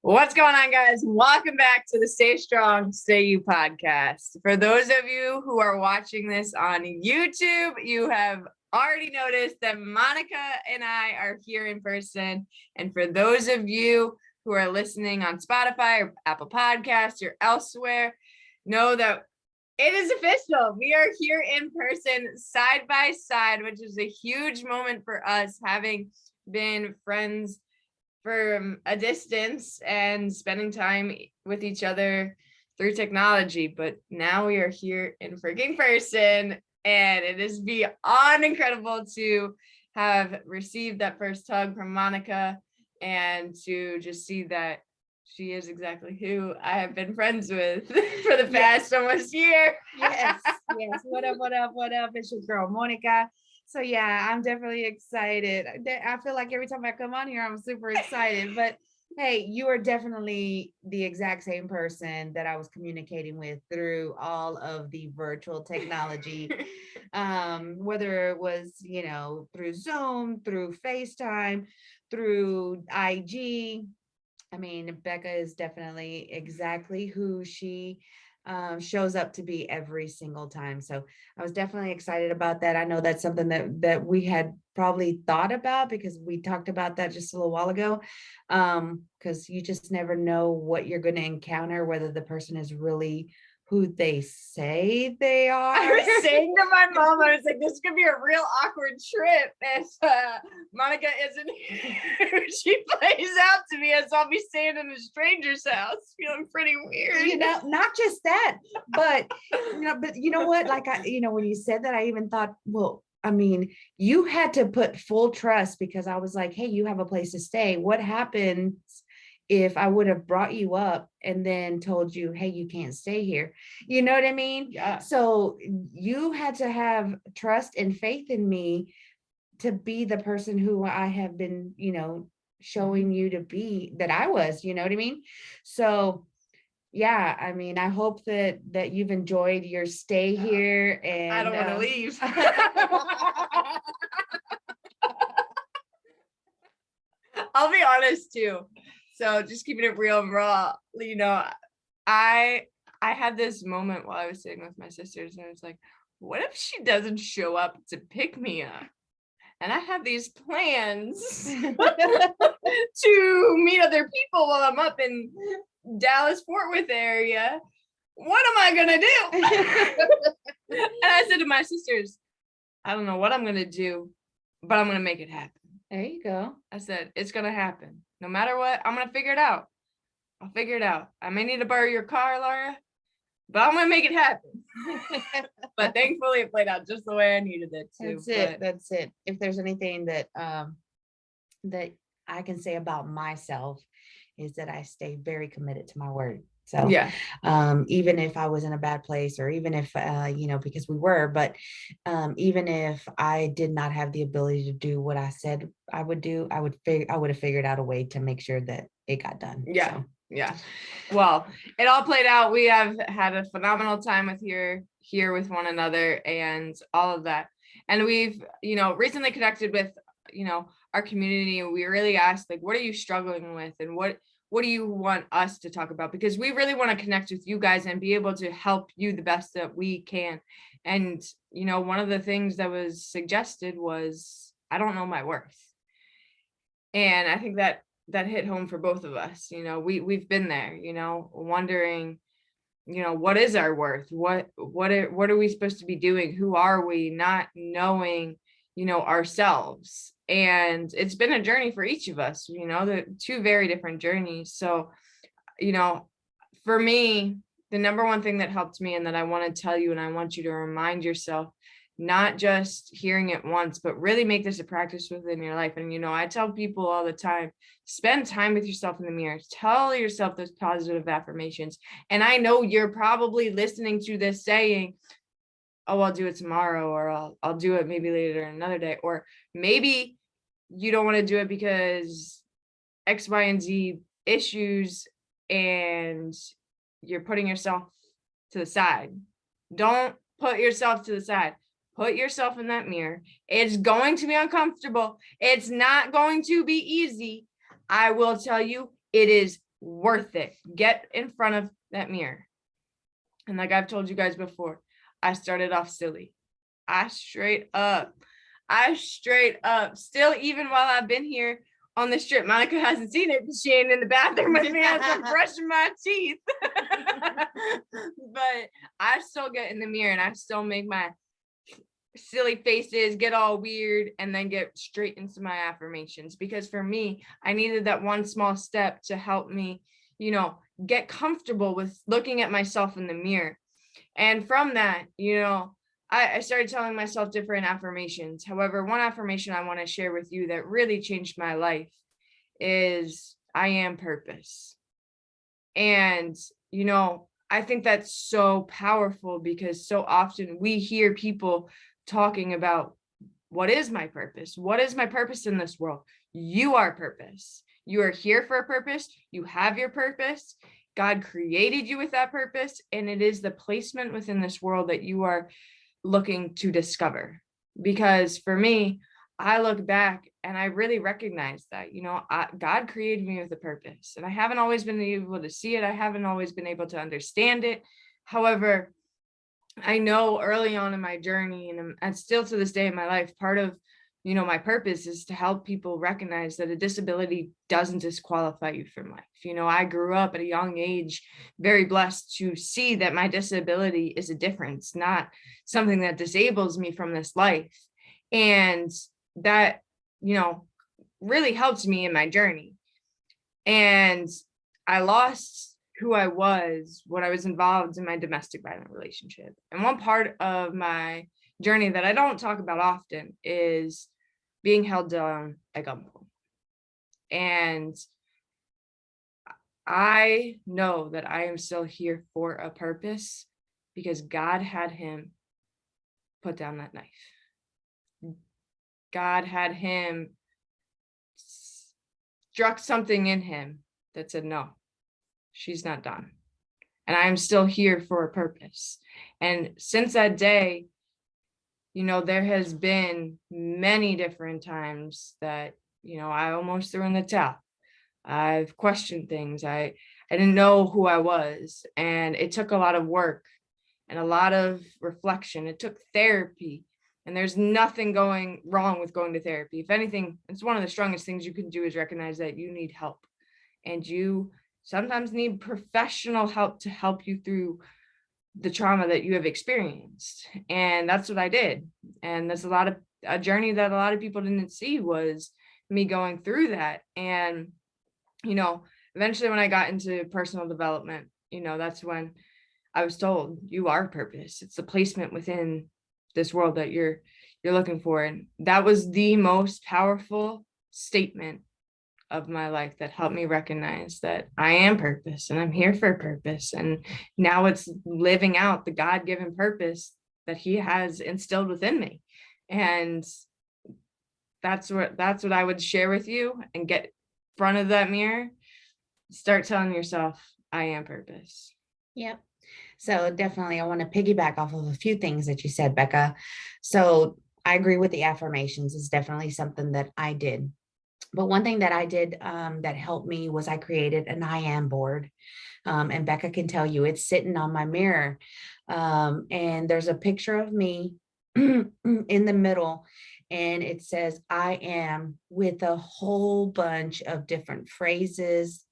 What's going on, guys? Welcome back to the Stay Strong, Stay You podcast. For those of you who are watching this on YouTube, you have already noticed that Monica and I are here in person. And for those of you who are listening on Spotify or Apple Podcasts or elsewhere, know that it is official. We are here in person, side by side, which is a huge moment for us, having been friends from a distance and spending time with each other through technology. But now we are here in freaking person, and it is beyond incredible to have received that first hug from Monica and to just see that she is exactly who I have been friends with for the past almost year. Yes. What up? It's your girl, Monica. So yeah, I'm definitely excited. I feel like every time I come on here, I'm super excited. But hey, you are definitely the exact same person that I was communicating with through all of the virtual technology. Whether it was, through Zoom, through FaceTime, through IG. I mean, Becca is definitely exactly who she shows up to be every single time. So I was definitely excited about that. I know that's something that we had probably thought about because we talked about that just a little while ago. Because you just never know what you're going to encounter, whether the person is really who they say they are. I was saying to my mom, I was like, this is gonna be a real awkward trip if Monica isn't who she plays out to me, as I'll be staying in a stranger's house, feeling pretty weird. Not just that, but you know what? Like when you said that, I even thought, well, I mean, you had to put full trust because I was like, hey, you have a place to stay. What happens if I would have brought you up and then told you, hey, you can't stay here? You know what I mean? Yeah. So you had to have trust and faith in me to be the person who I have been, showing you to be that I was, you know what I mean? So yeah, I mean, I hope that you've enjoyed your stay here, and I don't want to leave. I'll be honest too. So just keeping it real and raw, I had this moment while I was sitting with my sisters, and I was like, what if she doesn't show up to pick me up? And I have these plans to meet other people while I'm up in Dallas, Fort Worth area. What am I gonna do? And I said to my sisters, I don't know what I'm gonna do, but I'm gonna make it happen. There you go. I said, it's gonna happen. No matter what, I'm gonna figure it out. I'll figure it out. I may need to borrow your car, Laura, but I'm gonna make it happen. But thankfully it played out just the way I needed it to. That's it. If there's anything that that I can say about myself, is that I stay very committed to my word. So yeah, even if I was in a bad place, or even if because we were, but even if I did not have the ability to do what I said I would do, I would have figured out a way to make sure that it got done. Yeah. So. Yeah. Well, it all played out. We have had a phenomenal time here with one another and all of that. And we've, recently connected with, our community, and we really asked, like, what are you struggling with, and what do you want us to talk about? Because we really want to connect with you guys and be able to help you the best that we can. And, one of the things that was suggested was, I don't know my worth. And I think that hit home for both of us. We've been there, wondering, what is our worth? What are we supposed to be doing? Who are we? Not knowing, ourselves. And it's been a journey for each of us, the two very different journeys. So, for me, the number one thing that helped me, and that I want to tell you, and I want you to remind yourself, not just hearing it once, but really make this a practice within your life. And, I tell people all the time, spend time with yourself in the mirror, tell yourself those positive affirmations. And I know you're probably listening to this saying, oh, I'll do it tomorrow, or I'll do it maybe later another day. Or maybe you don't want to do it because X, Y, and Z issues, and you're putting yourself to the side. Don't put yourself to the side. Put yourself in that mirror. It's going to be uncomfortable. It's not going to be easy. I will tell you, it is worth it. Get in front of that mirror. And like I've told you guys before, I started off silly. I straight up, still, even while I've been here on this trip, Monica hasn't seen it because she ain't in the bathroom with me as I'm brushing my teeth. But I still get in the mirror and I still make my silly faces, get all weird, and then get straight into my affirmations. Because for me, I needed that one small step to help me, get comfortable with looking at myself in the mirror. And from that, I started telling myself different affirmations. However, one affirmation I want to share with you that really changed my life is I am purpose. And, I think that's so powerful because so often we hear people talking about what is my purpose? What is my purpose in this world? You are purpose. You are here for a purpose. You have your purpose. God created you with that purpose. And it is the placement within this world that you are looking to discover. Because for me, I look back and I really recognize that, God created me with a purpose, and I haven't always been able to see it. I haven't always been able to understand it. However, I know early on in my journey, and still to this day in my life, part of, my purpose is to help people recognize that a disability doesn't disqualify you from life. I grew up at a young age, very blessed to see that my disability is a difference, not something that disables me from this life. And that, really helped me in my journey. And I lost who I was when I was involved in my domestic violence relationship. And one part of my journey that I don't talk about often is being held down at gunpoint. And I know that I am still here for a purpose because God had him put down that knife. God had him struck something in him that said, no, she's not done. And I am still here for a purpose. And since that day, there has been many different times that, I almost threw in the towel. I've questioned things. I didn't know who I was. And it took a lot of work and a lot of reflection. It took therapy. And there's nothing going wrong with going to therapy. If anything, it's one of the strongest things you can do is recognize that you need help. And you sometimes need professional help to help you through the trauma that you have experienced. And that's what I did. And there's a journey that a lot of people didn't see was me going through that. And, eventually when I got into personal development, that's when I was told you are purpose. It's the placement within this world that you're looking for. And that was the most powerful statement of my life that helped me recognize that I am purpose and I'm here for a purpose. And now it's living out the God-given purpose that he has instilled within me. And that's what I would share with you. And get in front of that mirror, start telling yourself, I am purpose. Yep. So definitely, I want to piggyback off of a few things that you said, Becca. So I agree with the affirmations. It's definitely something that I did. But one thing that I did that helped me was I created an I am board. And Becca can tell you it's sitting on my mirror. And there's a picture of me in the middle. And it says, I am, with a whole bunch of different phrases,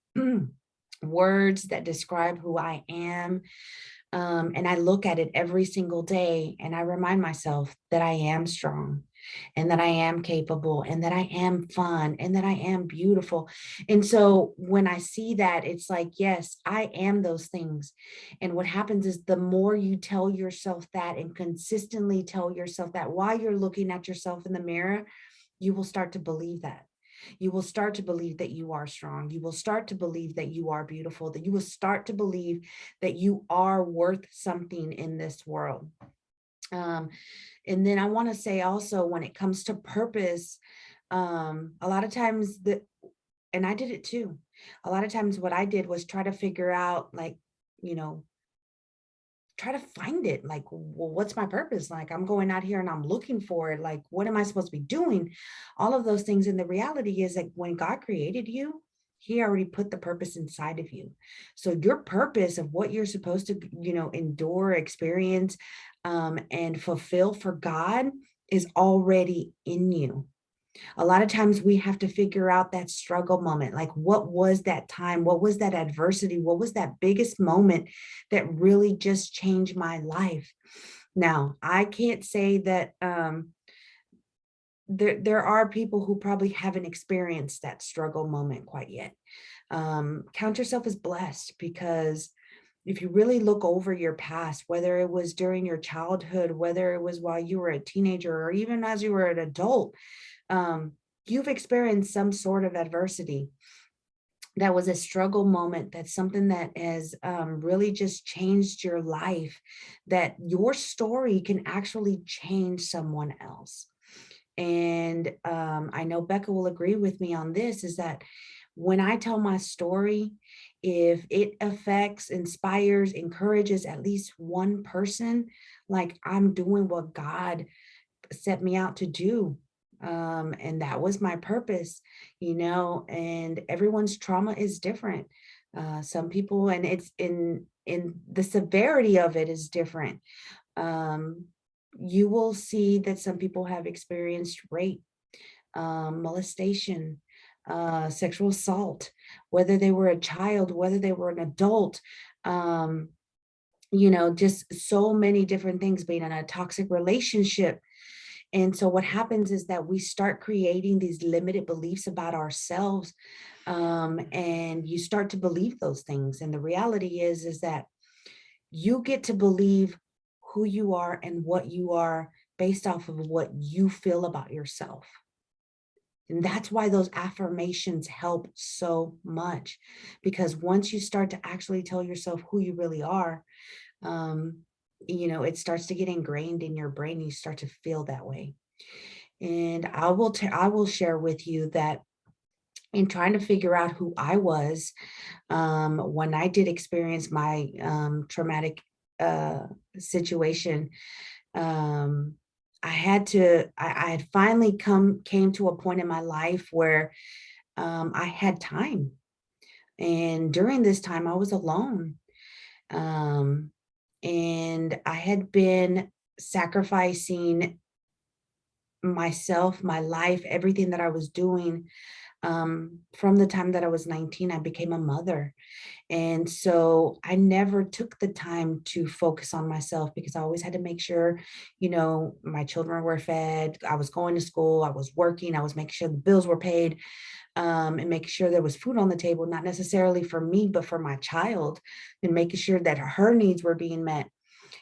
words that describe who I am. And I look at it every single day and I remind myself that I am strong and that I am capable and that I am fun and that I am beautiful. And so when I see that, it's like, yes, I am those things. And what happens is the more you tell yourself that and consistently tell yourself that while you're looking at yourself in the mirror, you will start to believe that. You will start to believe that you are strong. You will start to believe that you are beautiful, that you will start to believe that you are worth something in this world. And then I want to say also, when it comes to purpose, a lot of times and I did it too. A lot of times what I did was try to figure out, like, try to find it, like, well, what's my purpose? Like, I'm going out here and I'm looking for it. Like, what am I supposed to be doing? All of those things. And the reality is that when God created you, He already put the purpose inside of you. So your purpose of what you're supposed to, endure, experience, and fulfill for God is already in you. A lot of times we have to figure out that struggle moment. Like, what was that time? What was that adversity? What was that biggest moment that really just changed my life? Now, I can't say that there are people who probably haven't experienced that struggle moment quite yet. Count yourself as blessed, because if you really look over your past, whether it was during your childhood, whether it was while you were a teenager, or even as you were an adult, um, you've experienced some sort of adversity. That was a struggle moment. That's something that has really just changed your life, that your story can actually change someone else. And I know Becca will agree with me on this, is that when I tell my story, if it affects, inspires, encourages at least one person, like, I'm doing what God set me out to do. And that was my purpose, and everyone's trauma is different. Some people, and it's in the severity of it is different. Um, you will see that some people have experienced rape, molestation, sexual assault, whether they were a child, whether they were an adult, um, just so many different things, being in a toxic relationship. And so what happens is that we start creating these limited beliefs about ourselves, and you start to believe those things. And the reality is that you get to believe who you are and what you are based off of what you feel about yourself. And that's why those affirmations help so much, because once you start to actually tell yourself who you really are, um, it starts to get ingrained in your brain. You start to feel that way. And I will share with you that in trying to figure out who I was, when I did experience my traumatic situation, um, I had finally came to a point in my life where I had time. And during this time, I was alone. Um, and I had been sacrificing myself, my life, everything that I was doing. From the time that I was 19, I became a mother. And so I never took the time to focus on myself, because I always had to make sure, my children were fed. I was going to school, I was working, I was making sure the bills were paid, and making sure there was food on the table, not necessarily for me, but for my child, and making sure that her needs were being met.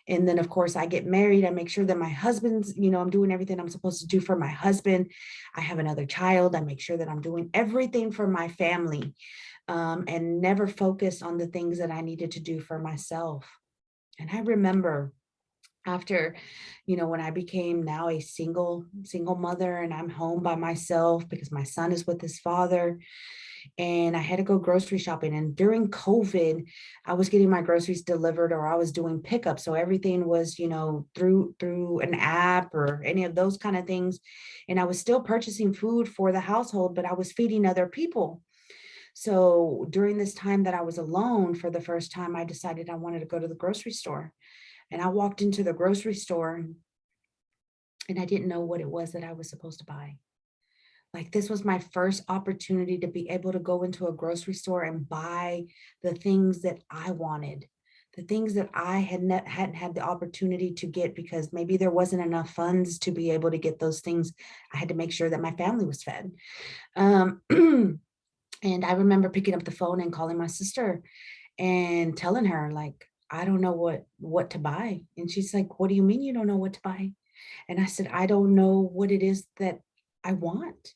And then, of course, I get married. I make sure that my husband's, I'm doing everything I'm supposed to do for my husband. I have another child. I make sure that I'm doing everything for my family, and never focus on the things that I needed to do for myself. And I remember after, when I became now a single mother, and I'm home by myself because my son is with his father, and I had to go grocery shopping. And during COVID, I was getting my groceries delivered, or I was doing pickup. So everything was, through an app or any of those kind of things. And I was still purchasing food for the household, but I was feeding other people. So during this time that I was alone, for the first time, I decided I wanted to go to the grocery store. And I walked into the grocery store, and I didn't know what it was that I was supposed to buy. Like, this was my first opportunity to be able to go into a grocery store and buy the things that I wanted, the things that I hadn't had the opportunity to get, because maybe there wasn't enough funds to be able to get those things. I had to make sure that my family was fed. Um, and I remember picking up the phone and calling my sister and telling her, like, I don't know what to buy. And she's like, what do you mean you don't know what to buy? And I said, I don't know what it is that I want.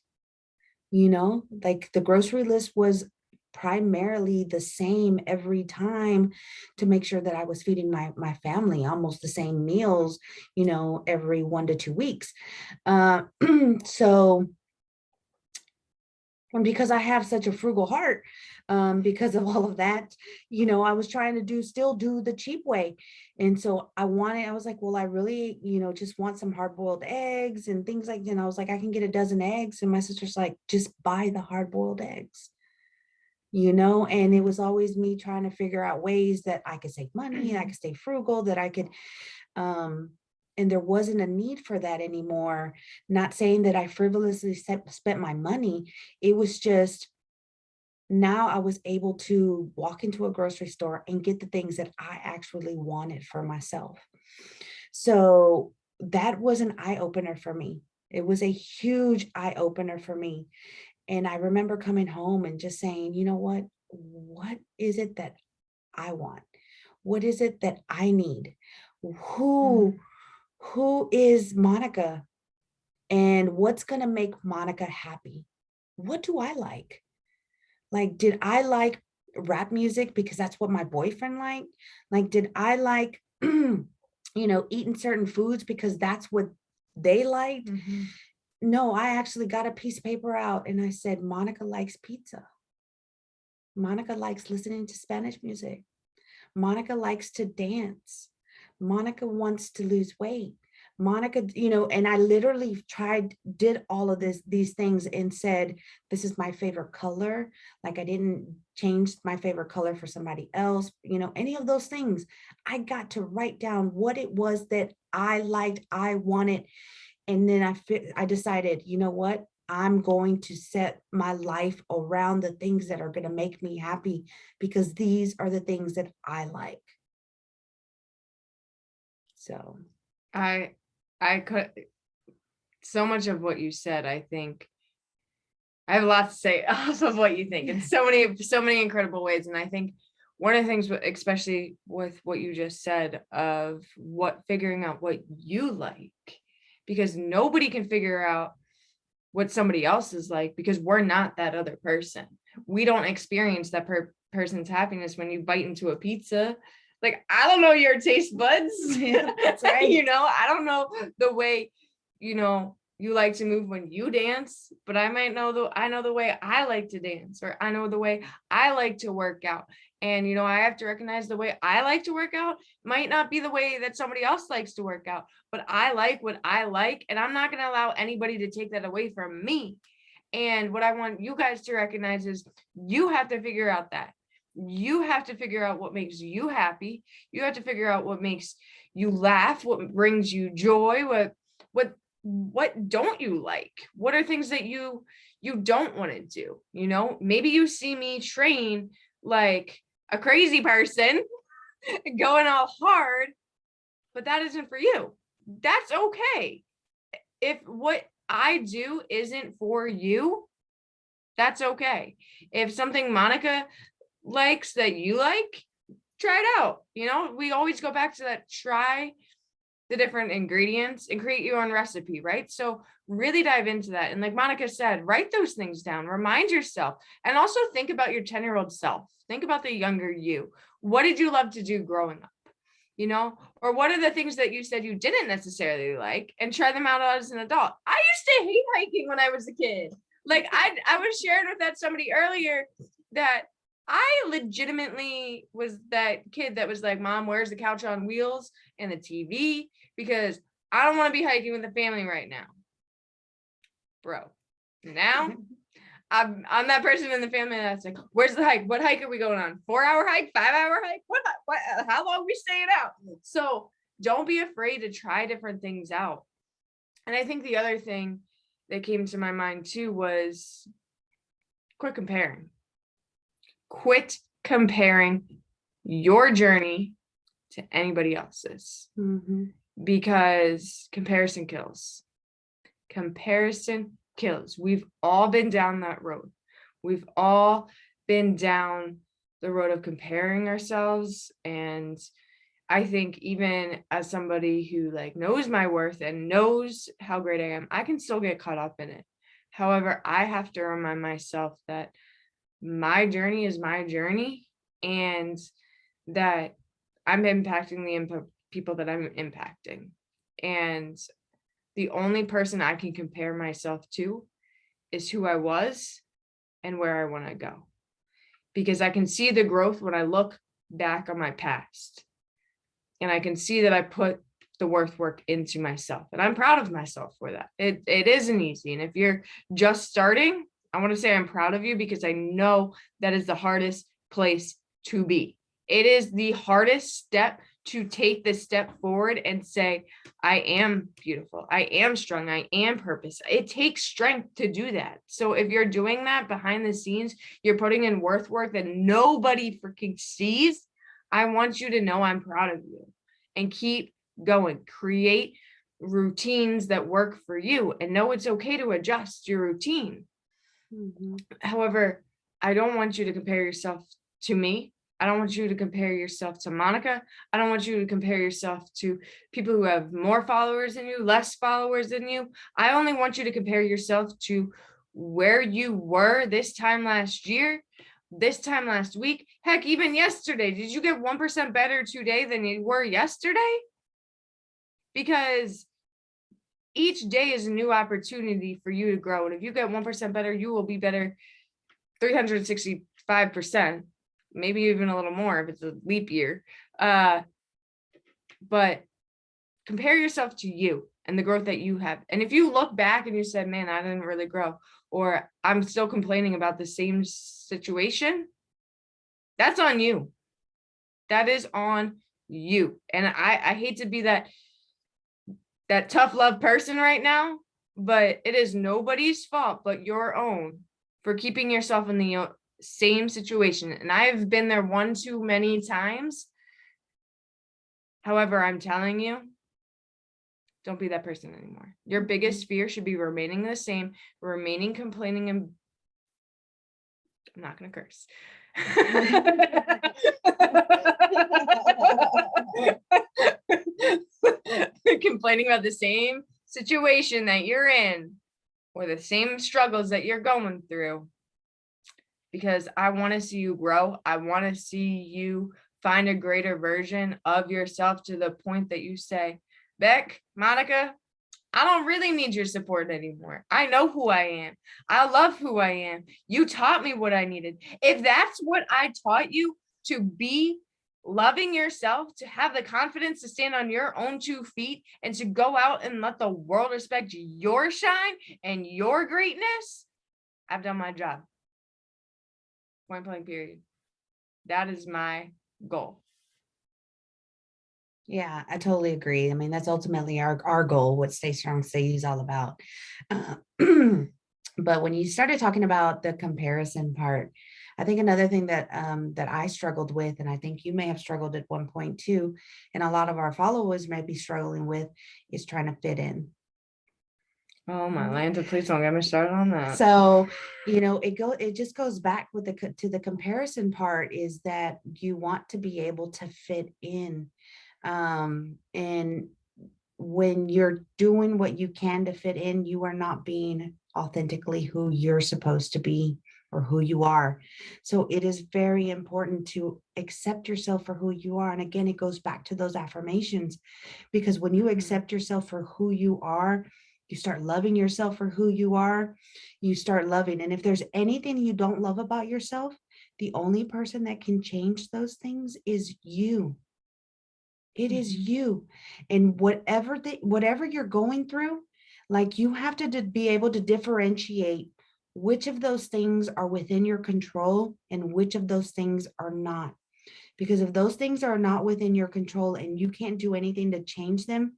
Like, the grocery list was primarily the same every time, to make sure that I was feeding my family almost the same meals, every 1 to 2 weeks. Uh, so, and because I have such a frugal heart, because of all of that, I was trying to still do the cheap way. And so I was like, well, I really, just want some hard boiled eggs and things like that. And I was like, I can get a dozen eggs. And my sister's like, just buy the hard boiled eggs. and it was always me trying to figure out ways that I could save money and I could stay frugal, that I could, and there wasn't a need for that anymore. Not saying that I frivolously spent my money. It was just, now I was able to walk into a grocery store and get the things that I actually wanted for myself. So that was an eye opener for me. It was a huge eye opener for me. And I remember coming home and just saying, you know what? What is it that I want? What is it that I need? Who who is Monica, and what's going to make Monica happy? What do I like? Like, did I like rap music because that's what my boyfriend liked? Like, did I like, eating certain foods because that's what they liked? No, I actually got a piece of paper out and I said, Monica likes pizza. Monica likes listening to Spanish music. Monica likes to dance. Monica wants to lose weight. Monica, and I literally did all of these things and said, this is my favorite color. Like, I didn't change my favorite color for somebody else, any of those things. I got to write down what it was that I liked, I wanted. And then I decided, you know what? I'm going to set my life around the things that are going to make me happy, because these are the things that I like. So I could, so much of what you said, I think I have a lot to say off of what you think in so many incredible ways. And I think one of the things, especially with what you just said, of figuring out what you like, because nobody can figure out what somebody else is like, because we're not that other person. We don't experience that person's happiness. When you bite into a pizza, like, I don't know your taste buds. Yeah, that's right. I don't know the way, you like to move when you dance, but I know the way I like to dance, or I know the way I like to work out. And, I have to recognize the way I like to work out might not be the way that somebody else likes to work out, but I like what I like, and I'm not going to allow anybody to take that away from me. And what I want you guys to recognize is, you have to figure out that. You have to figure out what makes you happy. You have to figure out what makes you laugh, what brings you joy, what don't you like? What are things that you don't want to do? Maybe you see me train like a crazy person, going all hard, but that isn't for you. That's okay. If what I do isn't for you, that's okay. If something Monica likes that you like, try it out. We always go back to that: try the different ingredients and create your own recipe, right? So really dive into that. And like Monica said, write those things down, remind yourself, and also think about your 10-year-old self. Think about the younger you. What did you love to do growing up? Or what are the things that you said you didn't necessarily like, and try them out as an adult. I used to hate hiking when I was a kid. Like, I was sharing with somebody earlier that I legitimately was that kid that was like, Mom, where's the couch on wheels and the TV? Because I don't want to be hiking with the family right now. Bro, now I'm that person in the family that's like, where's the hike? What hike are we going on? 4-hour hike? 5-hour hike? What? How long are we staying out? So don't be afraid to try different things out. And I think the other thing that came to my mind too was quit comparing. Quit comparing your journey to anybody else's, because comparison kills. Comparison kills. We've all been down that road. We've all been down the road of comparing ourselves. And I think even as somebody who knows my worth and knows how great I am, I can still get caught up in it. However, I have to remind myself that my journey is my journey, and that I'm impacting the people that I'm impacting. And the only person I can compare myself to is who I was and where I want to go. Because I can see the growth when I look back on my past. And I can see that I put the work into myself. And I'm proud of myself for that. It isn't easy. And if you're just starting, I want to say I'm proud of you because I know that is the hardest place to be. It is the hardest step to take the step forward and say, I am beautiful. I am strong. I am purpose. It takes strength to do that. So if you're doing that behind the scenes, you're putting in work that nobody freaking sees. I want you to know I'm proud of you and keep going. Create routines that work for you and know it's okay to adjust your routine. However, I don't want you to compare yourself to me. I don't want you to compare yourself to Monica. I don't want you to compare yourself to people who have more followers than you, less followers than you. I only want you to compare yourself to where you were this time last year, this time last week, heck, even yesterday. Did you get 1% better today than you were yesterday? Because each day is a new opportunity for you to grow. And if you get 1% better, you will be better 365%, maybe even a little more if it's a leap year. But compare yourself to you and the growth that you have. And if you look back and you said, man, I didn't really grow, or I'm still complaining about the same situation, that's on you. That is on you. And I hate to be that tough love person right now, but it is nobody's fault but your own for keeping yourself in the same situation. And I've been there one too many times. However, I'm telling you, don't be that person anymore. Your biggest fear should be remaining the same, remaining complaining, and I'm not going to curse. Complaining about the same situation that you're in or the same struggles that you're going through, because I want to see you grow. I want to see you find a greater version of yourself to the point that you say, Beck, Monica, I don't really need your support anymore. I know who I am. I love who I am. You taught me what I needed. If that's what I taught you, to be loving yourself, to have the confidence to stand on your own 2 feet and to go out and let the world respect your shine and your greatness, I've done my job. Point blank, period. That is my goal. Yeah, I totally agree. I mean, that's ultimately our goal, what Stay Strong, Stay You is all about. But when you started talking about the comparison part, I think another thing that that I struggled with, and I think you may have struggled at one point too, and a lot of our followers may be struggling with, is trying to fit in. Oh my Lanta, please don't get me started on that. So, you know, it just goes back with to the comparison part, is that you want to be able to fit in. And when you're doing what you can to fit in, you are not being authentically who you're supposed to be or who you are. So it is very important to accept yourself for who you are. And again, it goes back to those affirmations, because when you accept yourself for who you are, you start loving yourself for who you are, you start loving. And if there's anything you don't love about yourself, the only person that can change those things is you. It is you. And whatever you're going through, like, you have to be able to differentiate which of those things are within your control and which of those things are not. Because if those things are not within your control and you can't do anything to change them,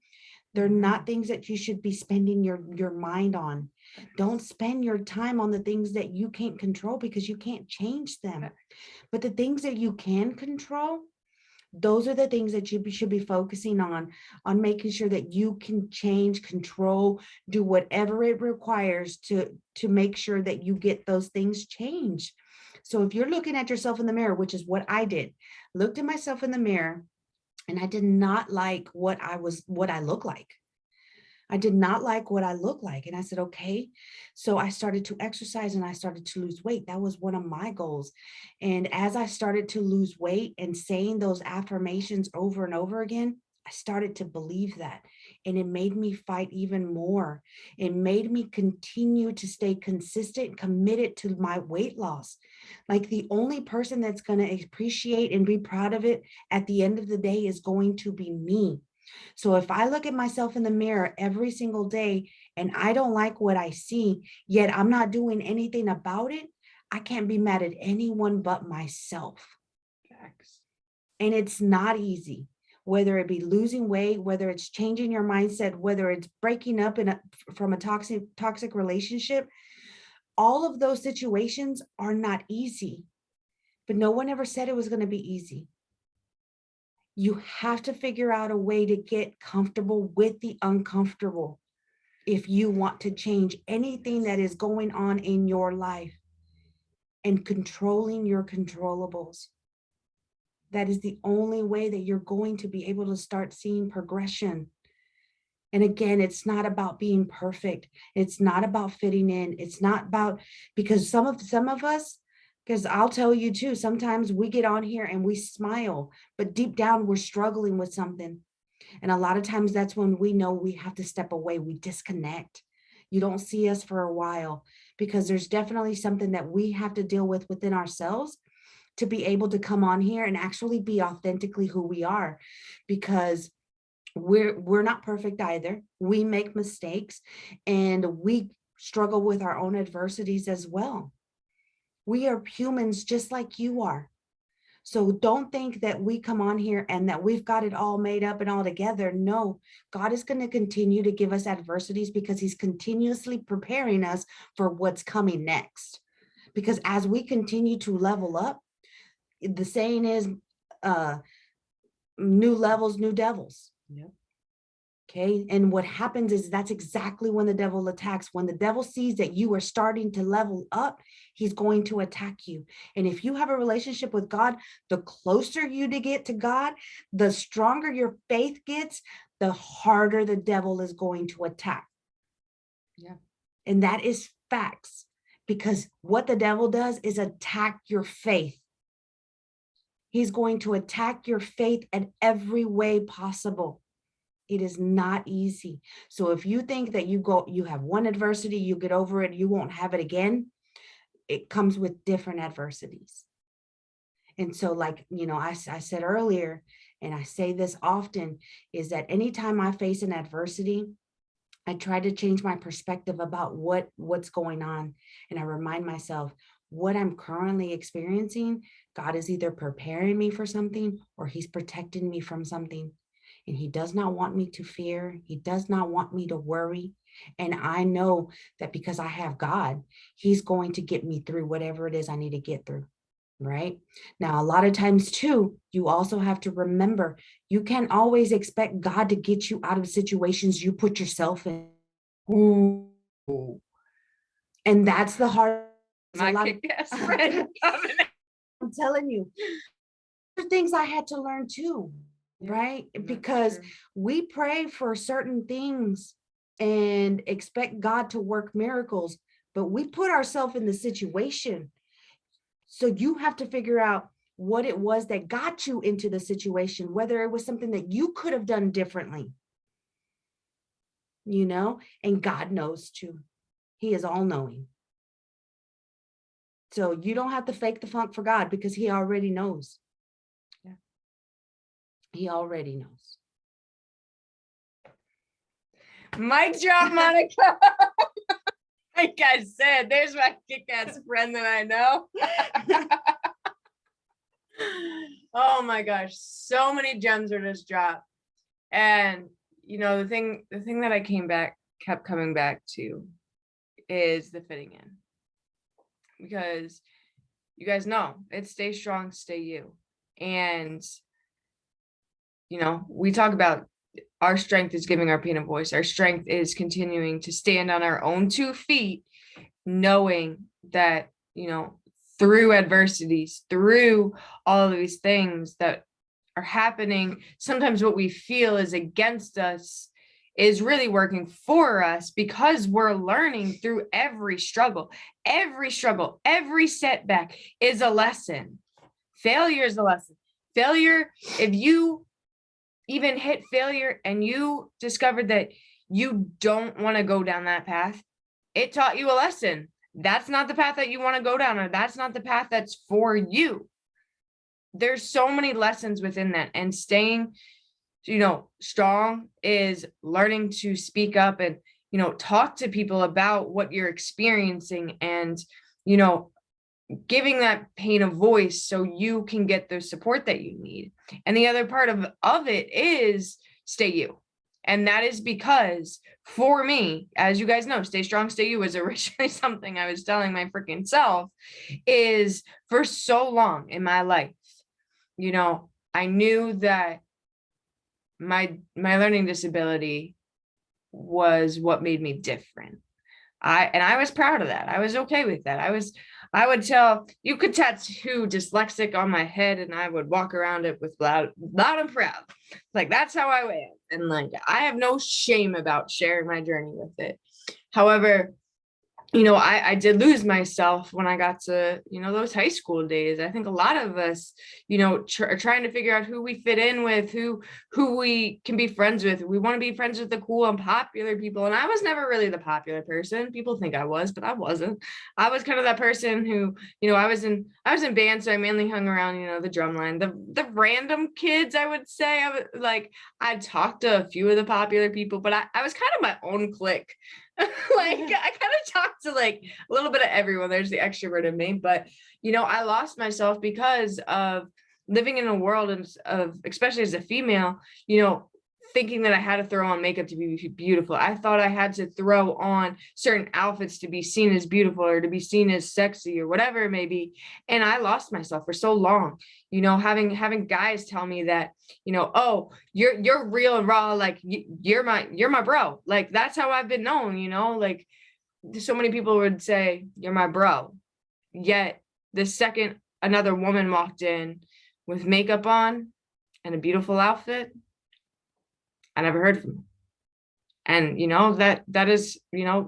they're not things that you should be spending your mind on. Don't spend your time on the things that you can't control, because you can't change them. But the things that you can control, those are the things that you should be focusing on making sure that you can change, control, do whatever it requires to make sure that you get those things changed. So if you're looking at yourself in the mirror, which is what I did, looked at myself in the mirror, and I did not like what I look like. I did not like what I look like. And I said, okay. So I started to exercise and I started to lose weight. That was one of my goals. And as I started to lose weight and saying those affirmations over and over again, I started to believe that. And it made me fight even more. It made me continue to stay consistent, committed to my weight loss. Like, the only person that's going to appreciate and be proud of it at the end of the day is going to be me. So if I look at myself in the mirror every single day and I don't like what I see, yet I'm not doing anything about it, I can't be mad at anyone but myself. Facts. And it's not easy, whether it be losing weight, whether it's changing your mindset, whether it's breaking up from a toxic relationship. All of those situations are not easy, but no one ever said it was going to be easy. You have to figure out a way to get comfortable with the uncomfortable if you want to change anything that is going on in your life, and controlling your controllables. That is the only way that you're going to be able to start seeing progression. And again, it's not about being perfect. It's not about fitting in. It's not about, because some of us, because I'll tell you too, sometimes we get on here and we smile, but deep down we're struggling with something. And a lot of times that's when we know we have to step away. We disconnect. You don't see us for a while because there's definitely something that we have to deal with within ourselves to be able to come on here and actually be authentically who we are, because we're not perfect either. We make mistakes and we struggle with our own adversities as well. We are humans just like you are. So don't think that we come on here and that we've got it all made up and all together. No, God is going to continue to give us adversities because he's continuously preparing us for what's coming next. Because as we continue to level up, the saying is new levels, new devils. Yep. Okay. And what happens is that's exactly when the devil attacks. When the devil sees that you are starting to level up, he's going to attack you. And if you have a relationship with God, the closer you to get to God, the stronger your faith gets, the harder the devil is going to attack. Yeah. And that is facts, because what the devil does is attack your faith. He's going to attack your faith in every way possible. It is not easy. So if you think that you have one adversity, you get over it, you won't have it again, it comes with different adversities. And so like, I said earlier, and I say this often, is that anytime I face an adversity, I try to change my perspective about what's going on. And I remind myself what I'm currently experiencing, God is either preparing me for something or he's protecting me from something. And he does not want me to fear. He does not want me to worry. And I know that because I have God, he's going to get me through whatever it is I need to get through. Right now, a lot of times too, you also have to remember, you can't always expect God to get you out of situations you put yourself in. Ooh. And that's the hard. My kick-ass friend coming. I'm telling you, there are things I had to learn too, right? Because we pray for certain things and expect God to work miracles, but we put ourselves in the situation. So you have to figure out what it was that got you into the situation, whether it was something that you could have done differently, and God knows too. He is all knowing. So you don't have to fake the funk for God because he already knows. Yeah. He already knows. Mic drop, Monica. Like I said, there's my kick-ass friend that I know. Oh my gosh, so many gems are just dropped. And the thing that I kept coming back to is the fitting in. Because you guys know it's stay strong, stay you. And we talk about our strength is giving our pain a voice. Our strength is continuing to stand on our own 2 feet, knowing that, through adversities, through all of these things that are happening, sometimes what we feel is against us is really working for us, because we're learning through every struggle, every setback is a lesson. Failure is a lesson. Failure, if you even hit failure and you discovered that you don't want to go down that path, it taught you a lesson. That's not the path that you want to go down, or that's not the path that's for you. There's so many lessons within that, and staying strong is learning to speak up and, talk to people about what you're experiencing and, you know, giving that pain a voice so you can get the support that you need. And the other part of it is stay you. And that is because for me, as you guys know, stay strong, stay you was originally something I was telling my freaking self, is for so long in my life, I knew that my learning disability was what made me different. I was proud of that. I was okay with that. I would tell, you could tattoo dyslexic on my head and I would walk around it with loud and proud. Like, that's how I am. And like, I have no shame about sharing my journey with it. However, I did lose myself when I got to, those high school days. I think a lot of us, are trying to figure out who we fit in with, who we can be friends with. We want to be friends with the cool and popular people. And I was never really the popular person. People think I was, but I wasn't. I was kind of that person who, I was in band, so I mainly hung around, the drum line, the random kids, I would say. I was like, I talked to a few of the popular people, but I was kind of my own clique. Like, I kind of talked to like a little bit of everyone. There's the extrovert in me, but I lost myself because of living in a world of especially as a female, thinking that I had to throw on makeup to be beautiful. I thought I had to throw on certain outfits to be seen as beautiful or to be seen as sexy or whatever it may be. And I lost myself for so long, having guys tell me that, oh, you're real and raw. Like, you're my bro. Like, that's how I've been known, like so many people would say, you're my bro. Yet the second another woman walked in with makeup on and a beautiful outfit, I never heard from him. And, that is,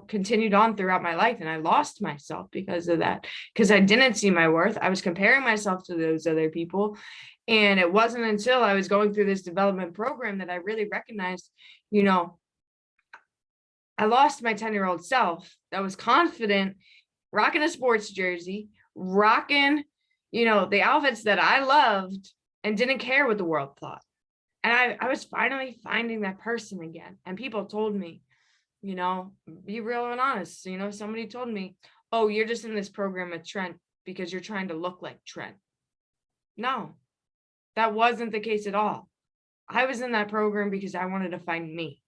continued on throughout my life. And I lost myself because of that, because I didn't see my worth. I was comparing myself to those other people. And it wasn't until I was going through this development program that I really recognized, I lost my 10-year-old self that was confident, rocking a sports jersey, rocking, the outfits that I loved and didn't care what the world thought. And I was finally finding that person again. And people told me, be real and honest. Somebody told me, oh, you're just in this program with Trent because you're trying to look like Trent. No, that wasn't the case at all. I was in that program because I wanted to find me.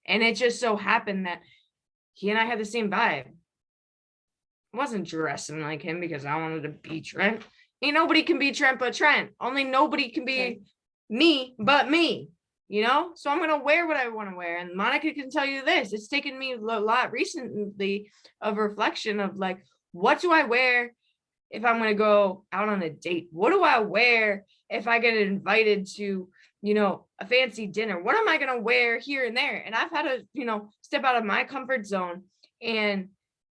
And it just so happened that he and I had the same vibe. I wasn't dressing like him because I wanted to be Trent. Ain't nobody can be Trent but Trent. Only nobody can be me but me, so I'm gonna wear what I want to wear. And Monica can tell you this, it's taken me a lot recently of reflection of like, what do I wear if I'm going to go out on a date? What do I wear if I get invited to a fancy dinner? What am I going to wear here and there? And I've had to step out of my comfort zone and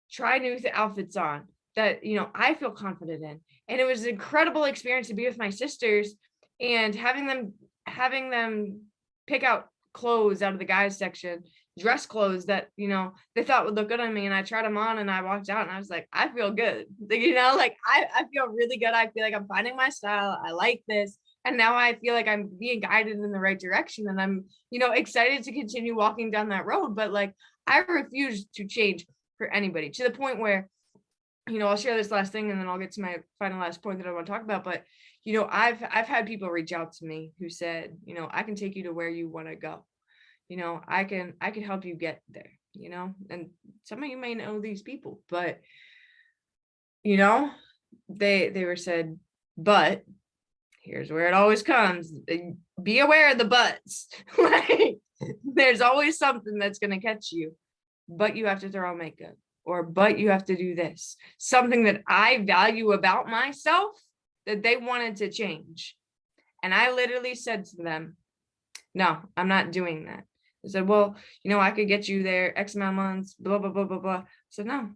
try new outfits on that I feel confident in. And it was an incredible experience to be with my sisters and having them pick out clothes out of the guys section, dress clothes that they thought would look good on me, and I tried them on and I walked out and I was like, I feel good. Like, I feel really good. I feel like I'm finding my style. I like this. And now I feel like I'm being guided in the right direction, and I'm excited to continue walking down that road. But like, I refuse to change for anybody, to the point where I'll share this last thing and then I'll get to my final last point that I want to talk about. But I've had people reach out to me who said, I can take you to where you want to go. I can help you get there, and some of you may know these people, but they were said, but here's where it always comes. Be aware of the buts. Like, there's always something that's going to catch you, but you have to throw on makeup, or but you have to do this, something that I value about myself that they wanted to change. And I literally said to them, no, I'm not doing that. I said, well, I could get you there X amount of months, blah, blah, blah, blah, blah. I said, no,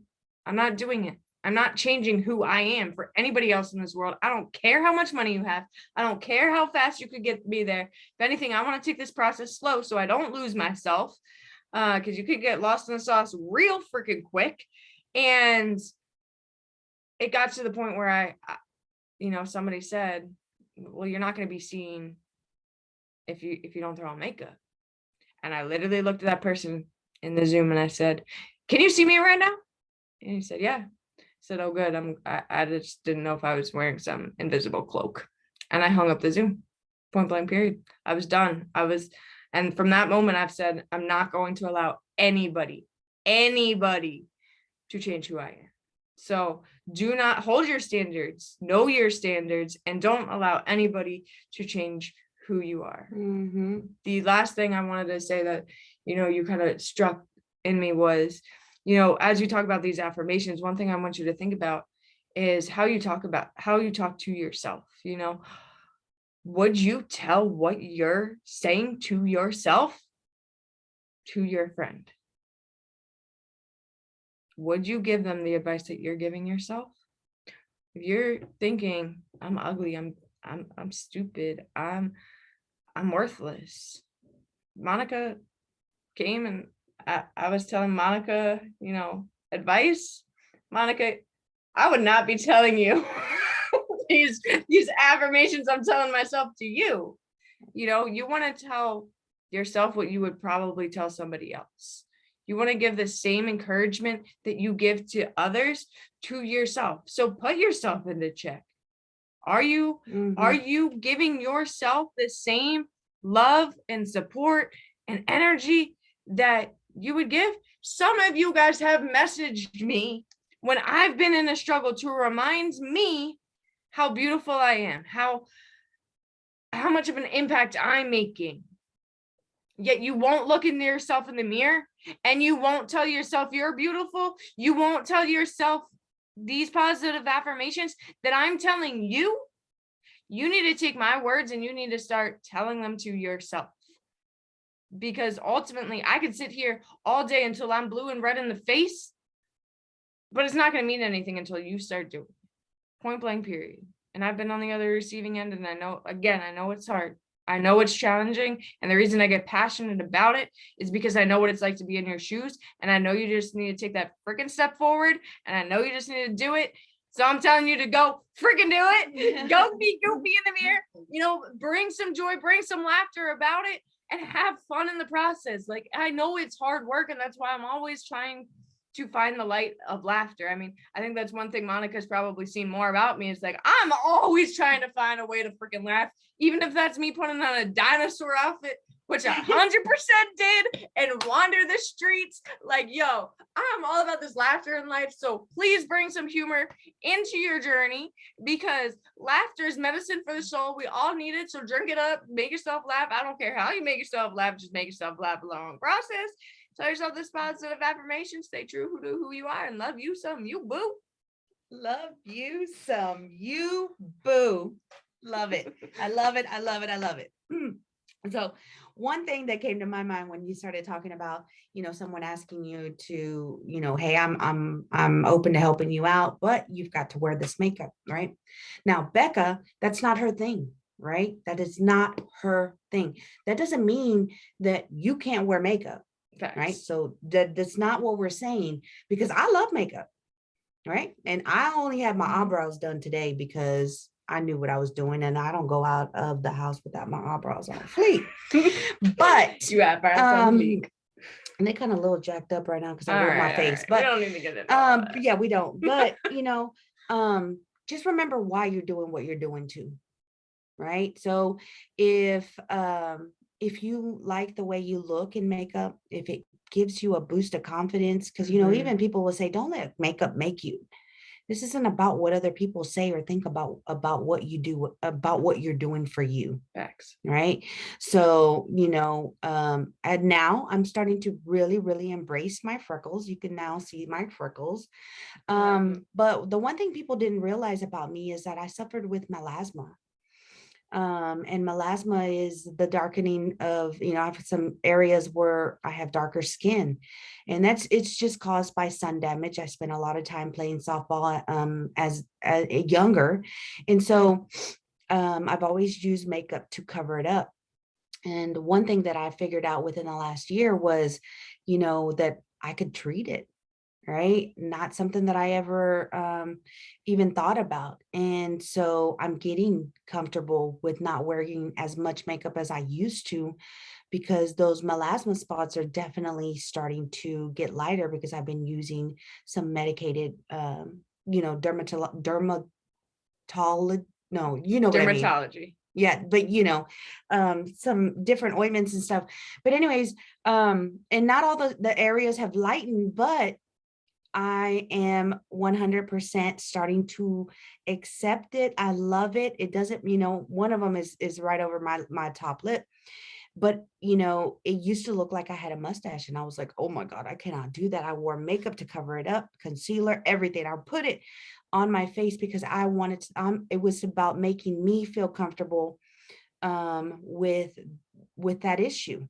I'm not doing it. I'm not changing who I am for anybody else in this world. I don't care how much money you have. I don't care how fast you could get me there. If anything, I want to take this process slow so I don't lose myself, because you could get lost in the sauce real freaking quick. And it got to the point where I somebody said, well, you're not going to be seeing if you don't throw on makeup. And I literally looked at that person in the Zoom and I said, can you see me right now? And he said, yeah. I said, oh, good. I just didn't know if I was wearing some invisible cloak. And I hung up the Zoom, point blank period. I was done. And from that moment, I've said, I'm not going to allow anybody to change who I am. So do not hold your standards, know your standards, and don't allow anybody to change who you are. Mm-hmm. The last thing I wanted to say that, you kind of struck in me was, as you talk about these affirmations, one thing I want you to think about is how you talk to yourself. Would you tell what you're saying to yourself to your friend? Would you give them the advice that you're giving yourself? If you're thinking, I'm ugly, I'm stupid, I'm worthless. Monica came and I was telling Monica, advice. Monica, I would not be telling you these affirmations I'm telling myself to you. You want to tell yourself what you would probably tell somebody else. You want to give the same encouragement that you give to others to yourself. So put yourself into check. Are you giving yourself the same love and support and energy that you would give? Some of you guys have messaged me when I've been in a struggle to remind me how beautiful I am, how much of an impact I'm making. Yet you won't look in yourself in the mirror and you won't tell yourself you're beautiful. You won't tell yourself these positive affirmations that I'm telling you. You need to take my words and you need to start telling them to yourself. Because ultimately, I could sit here all day until I'm blue and red in the face, but it's not going to mean anything until you start doing it. Point blank period. And I've been on the other receiving end, and I know it's hard. I know it's challenging. And the reason I get passionate about it is because I know what it's like to be in your shoes. And I know you just need to take that freaking step forward. And I know you just need to do it. So I'm telling you to go freaking do it. Go be goofy in the mirror, bring some joy, bring some laughter about it, and have fun in the process. Like, I know it's hard work, and that's why I'm always trying to find the light of laughter. I mean, I think that's one thing Monica's probably seen more about me is like, I'm always trying to find a way to freaking laugh, even if that's me putting on a dinosaur outfit, which 100% did, and wander the streets. Like, yo, I'm all about this laughter in life. So please bring some humor into your journey, because laughter is medicine for the soul. We all need it. So drink it up, make yourself laugh. I don't care how you make yourself laugh, just make yourself laugh along the process. Tell yourself this positive affirmation, stay true to who you are, and love you some, you boo. Love you some, you boo. Love it. I love it. I love it. I love it. So one thing that came to my mind when you started talking about, someone asking you to, hey, I'm open to helping you out, but you've got to wear this makeup, right? Now, Becca, that's not her thing, right? That is not her thing. That doesn't mean that you can't wear makeup. Facts. Right. So that's not what we're saying, because I love makeup. Right. And I only had my eyebrows done today because I knew what I was doing, and I don't go out of the house without my eyebrows on fleek. But you have on fleek. And they kind of a little jacked up right now because I rubbed my face. Right. But we don't need to get into yeah, we don't. But just remember why you're doing what you're doing too. Right. So if you like the way you look in makeup, if it gives you a boost of confidence, because, even people will say, don't let makeup make you. This isn't about what other people say or think about what you do, about what you're doing for you. Facts. Right. So, and now I'm starting to really, really embrace my freckles. You can now see my freckles. But the one thing people didn't realize about me is that I suffered with melasma. And melasma is the darkening of, I have some areas where I have darker skin, and it's just caused by sun damage. I spent a lot of time playing softball as younger. And so I've always used makeup to cover it up. And one thing that I figured out within the last year was, that I could treat it. right? Not something that I ever even thought about. And so I'm getting comfortable with not wearing as much makeup as I used to, because those melasma spots are definitely starting to get lighter because I've been using some medicated, dermatology, no, you know what I mean. Dermatology. Yeah, but some different ointments and stuff. But anyways, and not all the areas have lightened, but I am 100% starting to accept it. I love it. It doesn't, one of them is right over my top lip. But it used to look like I had a mustache, and I was like, oh my God, I cannot do that. I wore makeup to cover it up, concealer, everything. I put it on my face because I wanted to, it was about making me feel comfortable with that issue.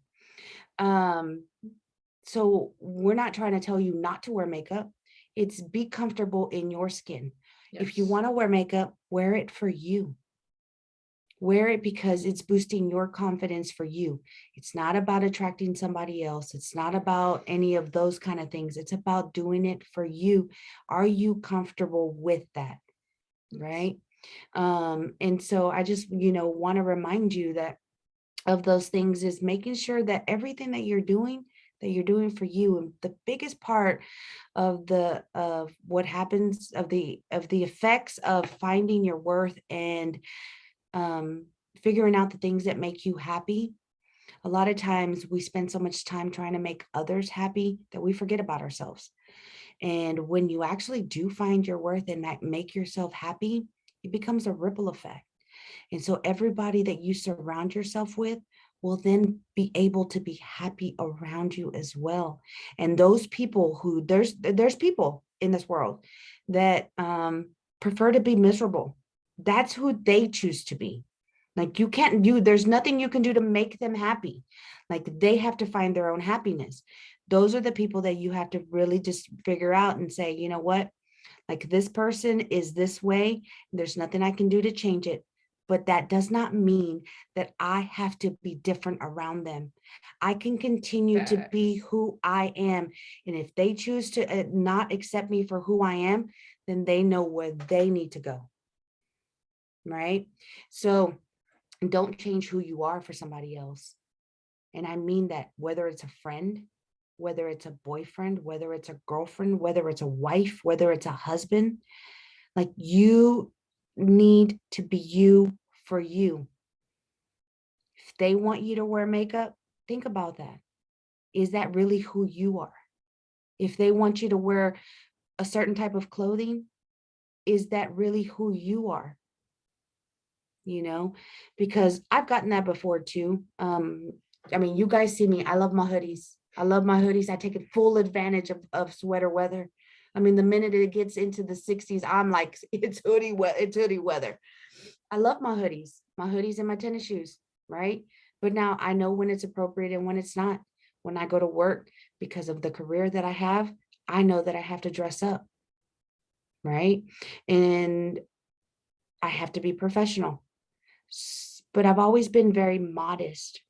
So we're not trying to tell you not to wear makeup. It's be comfortable in your skin. If you Yes. want to wear makeup, wear it for you. Wear it because it's boosting your confidence for you. It's not about attracting somebody else. It's not about any of those kind of things. It's about doing it for you. Are you comfortable with that? Right? And so I just, want to remind you that of those things is making sure that everything that you're doing for you. And the biggest part of what happens, of the effects of finding your worth and figuring out the things that make you happy. A lot of times we spend so much time trying to make others happy that we forget about ourselves. And when you actually do find your worth and make yourself happy, it becomes a ripple effect. And so everybody that you surround yourself with will then be able to be happy around you as well. And those people who there's people in this world that prefer to be miserable. That's who they choose to be. Like there's nothing you can do to make them happy. Like they have to find their own happiness. Those are the people that you have to really just figure out and say, you know what? Like this person is this way. There's nothing I can do to change it. But that does not mean that I have to be different around them. I can continue to be Facts. who I am. And if they choose to not accept me for who I am, then they know where they need to go. Right? So don't change who you are for somebody else. And I mean that, whether it's a friend, whether it's a boyfriend, whether it's a girlfriend, whether it's a wife, whether it's a husband, like you need to be you for you. If they want you to wear makeup, think about that. Is that really who you are? If they want you to wear a certain type of clothing, is that really who you are? Because I've gotten that before too. I mean, you guys see me, I love my hoodies. I take full advantage of sweater weather. I mean, the minute it gets into the 60s, I'm like, it's hoodie weather. I love my hoodies and my tennis shoes, right? But now I know when it's appropriate and when it's not. When I go to work, because of the career that I have, I know that I have to dress up, right? And I have to be professional. But I've always been very modest.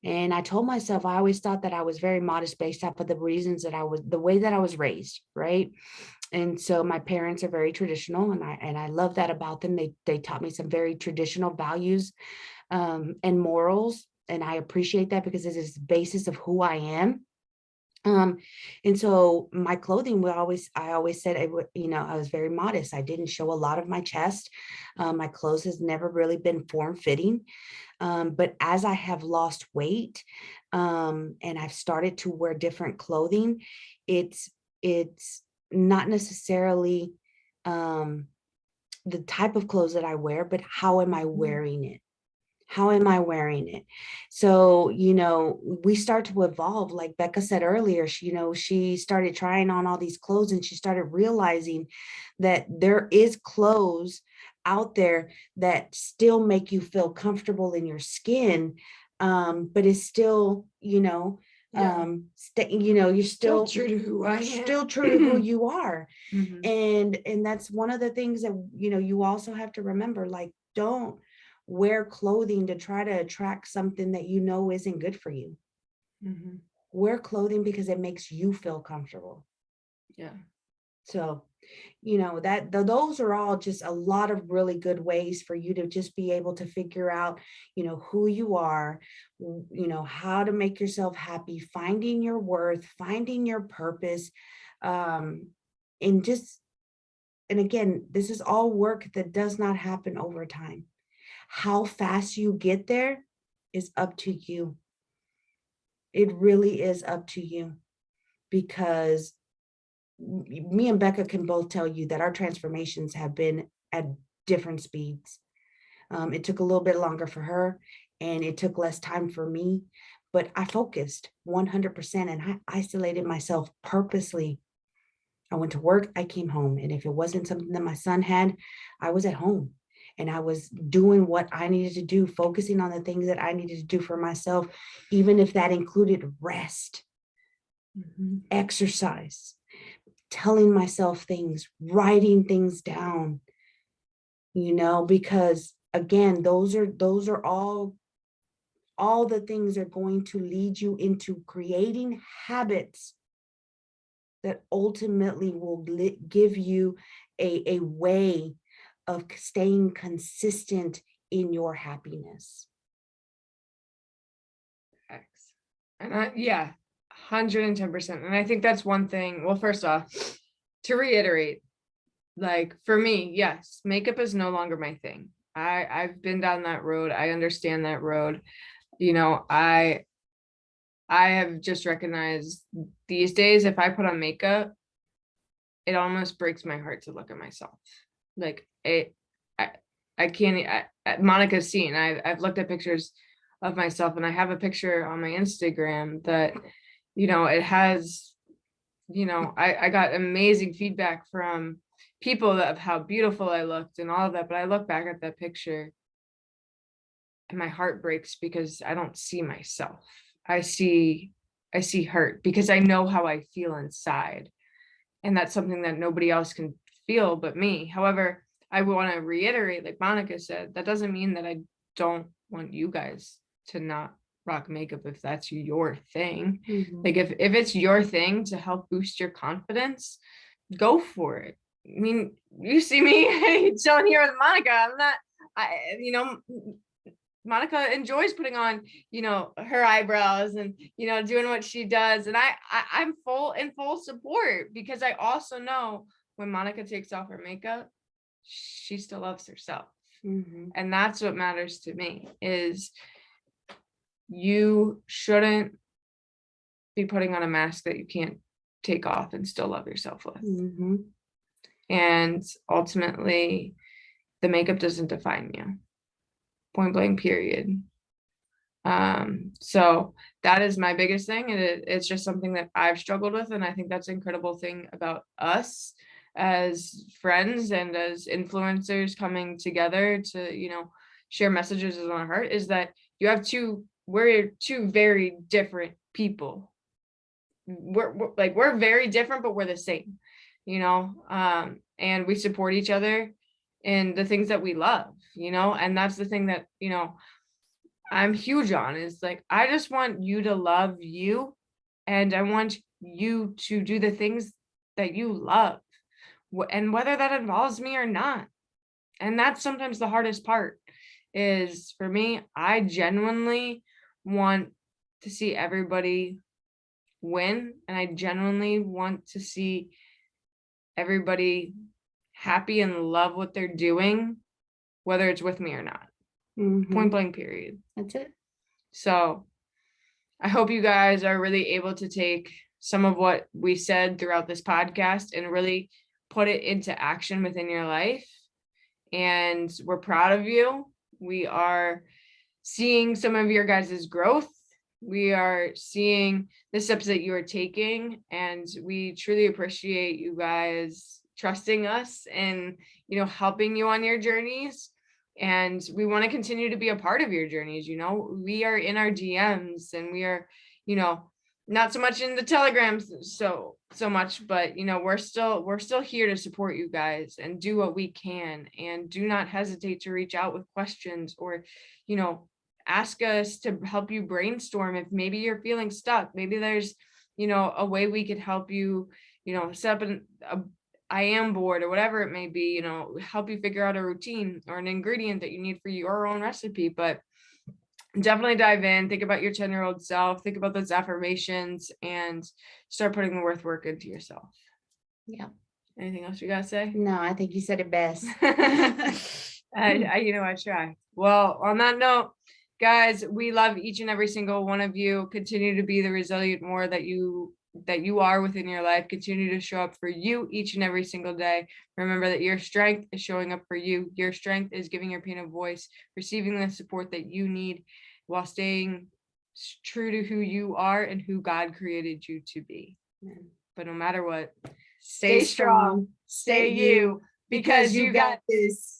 And I told myself, I always thought that I was very modest based off of the reasons that the way that I was raised, right? And so my parents are very traditional, and I love that about them. They taught me some very traditional values and morals, and I appreciate that because it is the basis of who I am. And so my clothing I always said, I was very modest. I didn't show a lot of my chest. My clothes has never really been form fitting. But as I have lost weight, and I've started to wear different clothing, it's not necessarily the type of clothes that I wear, but how am I wearing it? How am I wearing it? So, we start to evolve. Like Becca said earlier, she started trying on all these clothes, and she started realizing that there is clothes out there that still make you feel comfortable in your skin. But it's still, Yeah. you're Still true to who I am. still true to who you are. Mhm. And that's one of the things that, you also have to remember, like, don't wear clothing to try to attract something that isn't good for you. Mhm. Wear clothing because it makes you feel comfortable. Yeah. So, those are all just a lot of really good ways for you to just be able to figure out, who you are, how to make yourself happy, finding your worth, finding your purpose. And just, and again, this is all work that does not happen over time. How fast you get there is up to you. It really is up to you, because me and Becca can both tell you that our transformations have been at different speeds. It took a little bit longer for her, and it took less time for me, but I focused 100% and I isolated myself purposely. I went to work, I came home, and if it wasn't something that my son had, I was at home and I was doing what I needed to do, focusing on the things that I needed to do for myself, even if that included rest, exercise, telling myself things, writing things down, because again, those are all the things are going to lead you into creating habits that ultimately will give you a way of staying consistent in your happiness. X. And yeah, 110%. And I think that's one thing. Well, first off, to reiterate, like for me, yes, makeup is no longer my thing. I've been down that road. I understand that road. I have just recognized these days, if I put on makeup, it almost breaks my heart to look at myself. Like I can't. Monica's seen. I've looked at pictures of myself, and I have a picture on my Instagram that, it has, I got amazing feedback from people of how beautiful I looked and all of that. But I look back at that picture, and my heart breaks because I don't see myself. I see hurt because I know how I feel inside. And that's something that nobody else can feel but me. However, I want to reiterate, like Monica said, that doesn't mean that I don't want you guys to not rock makeup if that's your thing. Like if it's your thing to help boost your confidence, go for it. I mean, you see me chilling here with Monica. I'm not, Monica enjoys putting on, her eyebrows and, doing what she does. And I'm in full support, because I also know when Monica takes off her makeup, she still loves herself. And that's what matters to me, is you shouldn't be putting on a mask that you can't take off and still love yourself with. And ultimately, the makeup doesn't define you. Point blank, period. So that is my biggest thing, and it's just something that I've struggled with, and I think that's an incredible thing about us as friends and as influencers coming together to share messages on our heart, is that we're two very different people. We're very different, but we're the same, and we support each other in the things that we love, and that's the thing that I'm huge on, is like, I just want you to love you, and I want you to do the things that you love, and whether that involves me or not. And that's sometimes the hardest part, is for me, I genuinely want to see everybody win, and I genuinely want to see everybody happy and love what they're doing, whether it's with me or not. Point blank, period. That's it. So I hope you guys are really able to take some of what we said throughout this podcast and really put it into action within your life. And we're proud of you. We are seeing some of your guys' growth. We are seeing the steps that you are taking, and we truly appreciate you guys trusting us and, helping you on your journeys. And we want to continue to be a part of your journeys. We are in our DMs, and we are, not so much in the telegrams so much, but we're still here to support you guys and do what we can. And do not hesitate to reach out with questions, or ask us to help you brainstorm if maybe you're feeling stuck. Maybe there's a way we could help you set up I am board or whatever it may be, help you figure out a routine or an ingredient that you need for your own recipe. But definitely dive in, think about your 10-year-old self, think about those affirmations, and start putting the work into yourself. Yeah. Anything else you gotta say? No, I think you said it best. I try. Well, on that note, guys, we love each and every single one of you. Continue to be the resilient warrior that you are within your life. Continue to show up for you each and every single day. Remember that your strength is showing up for you. Your strength is giving your pain a voice, receiving the support that you need while staying true to who you are and who God created you to be. But no matter what, stay strong, stay you, because you got this.